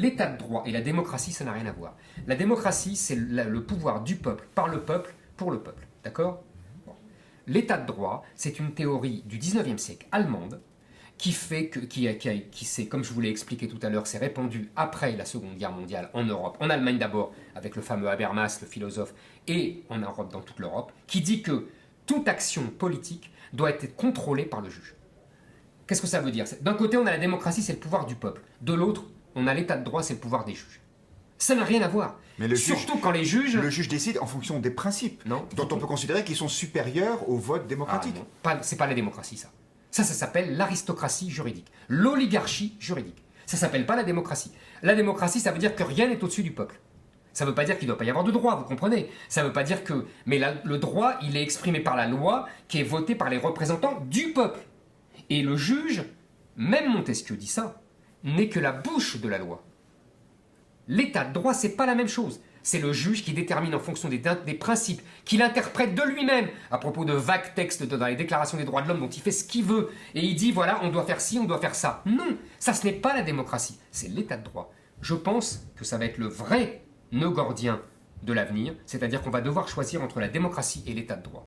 L'état de droit et la démocratie, ça n'a rien à voir. La démocratie, c'est le pouvoir du peuple, par le peuple, pour le peuple. D'accord? Bon. L'état de droit, c'est une théorie du 19e siècle allemande qui fait que, qui s'est, comme je vous l'ai expliqué tout à l'heure, s'est répandue après la Seconde Guerre mondiale en Europe, en Allemagne d'abord, avec le fameux Habermas, le philosophe, et en Europe, dans toute l'Europe, qui dit que toute action politique doit être contrôlée par le juge. Qu'est-ce que ça veut dire? D'un côté, on a la démocratie, c'est le pouvoir du peuple. De l'autre, on a l'état de droit, c'est le pouvoir des juges. Ça n'a rien à voir. Mais le Surtout juge, quand les juges... le juge décide en fonction des principes, Non, dont on peut considérer qu'ils sont supérieurs au vote démocratique. C'est pas la démocratie, ça. Ça s'appelle l'aristocratie juridique. L'oligarchie juridique. Ça s'appelle pas la démocratie. La démocratie, ça veut dire que rien n'est au-dessus du peuple. Ça ne veut pas dire qu'il ne doit pas y avoir de droit, vous comprenez? Ça ne veut pas dire que... Mais le droit, il est exprimé par la loi qui est votée par les représentants du peuple. Et le juge, même Montesquieu dit ça, n'est que la bouche de la loi. L'état de droit, c'est pas la même chose. C'est le juge qui détermine en fonction des principes, qu'il interprète de lui-même, à propos de vagues textes dans les déclarations des droits de l'homme dont il fait ce qu'il veut. Et il dit, voilà, on doit faire ci, on doit faire ça. Non, ça ce n'est pas la démocratie, c'est l'état de droit. Je pense que ça va être le vrai nœud gordien de l'avenir, c'est-à-dire qu'on va devoir choisir entre la démocratie et l'état de droit.